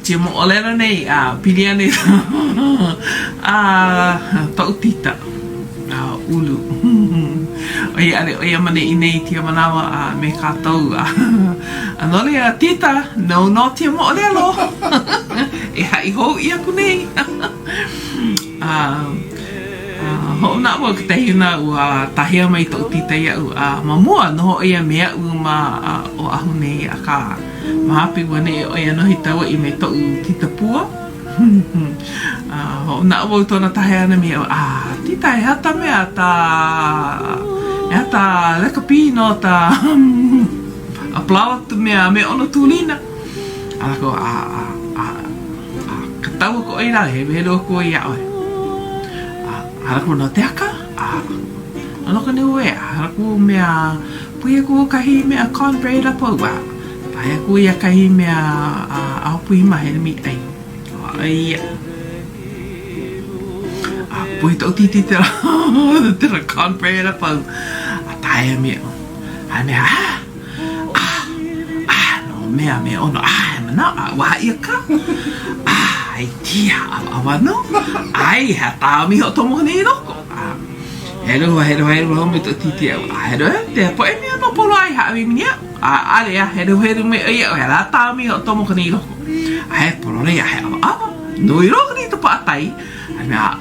Tia moʻolelo nei, pili ane ta'u tita, ulu. Oia mane i nei tia manawa me kātou. Anole tita, no tia moʻolelo. E hai hou i aku nei. Hoʻona ua ka tehi na ua tahea mai ta'u tita iau. Mamua noho ia mea u ma o ahu nei a ka mahapi wane e oia nohi taua i me ta'u tita pua. Hoʻona ua tōna tahea na mea tita e hata mea e hata leka pi no ta a plawa tu mea me ʻono tūlina. Alako ka taua ko oira he wero ko ia oe. Haraku no te aka? Anoko ne ue, haraku mea pui aku kahi mea cornbread a paua. Pai aku ia kahi mea au pui mahele mi ai. Ia. Pui tau titi tera cornbread a pau. A taia mea. Ai mea, no mea ono, mana, waha ia ka? Ai tia ʻAwaʻawa no. Ai ha tāmi ho tomo nei loko. Heru me to titi au. Heru te poe mea no polo ai haʻawi minia. Ale heru me ia o hera tāmi ho tomo nei loko. Ai polo rei he ʻAwaʻawa. Nui roko ni to pātai. Ai mea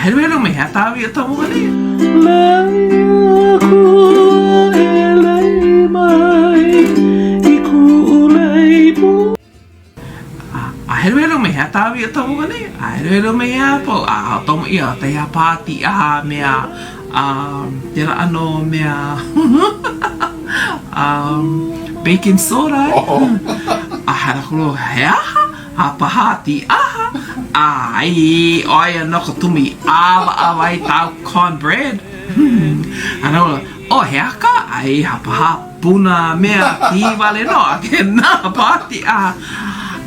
heru me ha tāmi ho tomo nei. Lai aku e lei mai I kuʻulei pu. Heru me hea tāwi o tomo kane. Heru me hea po. Tomo ia te hea pāti mea tera ano mea baking soda. Harakuro hea pahati ai oia no ka tumi ʻAwaʻawa I tau cornbread. Ano hea ka ai hapaha puna mea tīwale no ke nā pāti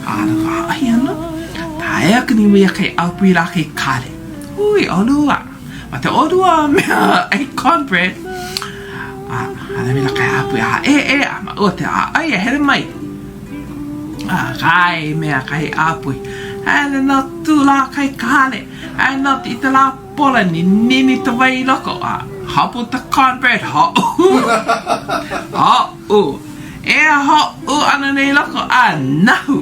ai ana, tae aka ni wea kai aupui la kai kare. Ui, ʻolua. Ma te ʻolua mea ai cornbread. Ana me la kai aupui ma ua te ai here mai. Kai mea kai aupui. Ana no tu la kai kare. Ana no te ita la pola ni nini te wai loko. Hapu ta cornbread hoʻu. Hoʻu ana nei loko nahu.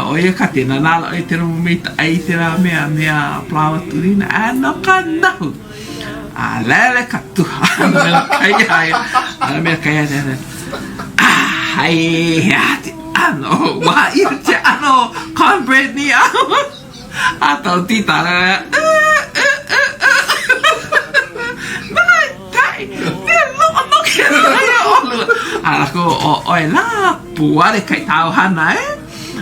Oia ka tēnā nāla oi tēnā mumita ai tēnā mea plawa turina. No ka nahu. Lele ka tuha. Ana mea kaia ai. Ana mea kaia tēnā. Ai, te ano. Waha ia te ano cornbread ni au. Tau tita. Alako oe la puare kai tau hana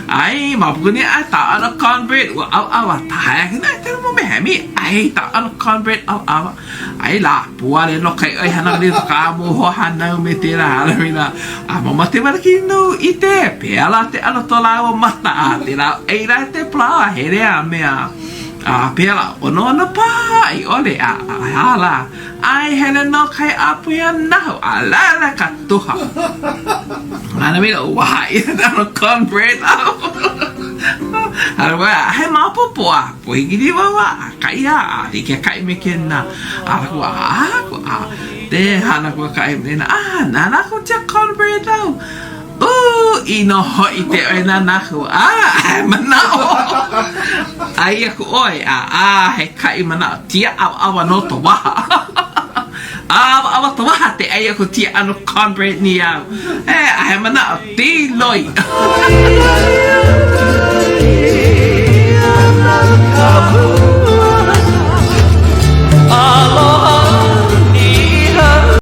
ai mapukuni ai tau ana cornbread ua ʻawaʻawa tae kina te mo me hemi ai tau ana cornbread ʻawaʻawa ai la puare no kai ai hana ni ka mo ho hana me te la mina mama te maraki no I te pela te ana tola o mata te la ai la te pla here a mea pela ʻono pa I ole hala ai hele no kai apuia nahu ala ka tuha ana mira waha I na cornbread au ana wa he mapopo poi giri wa kaia I ke kai me kena ala te hana ko kai me na nana ko te cornbread au I no hoʻi te oe nā nahu. Manao. Ai aku oe. He kai manao. Tia ʻAwaʻawa no to waha. ʻAwaʻawa to waha te ai aku tia ano cornbread ni au. He manao. Ti loi.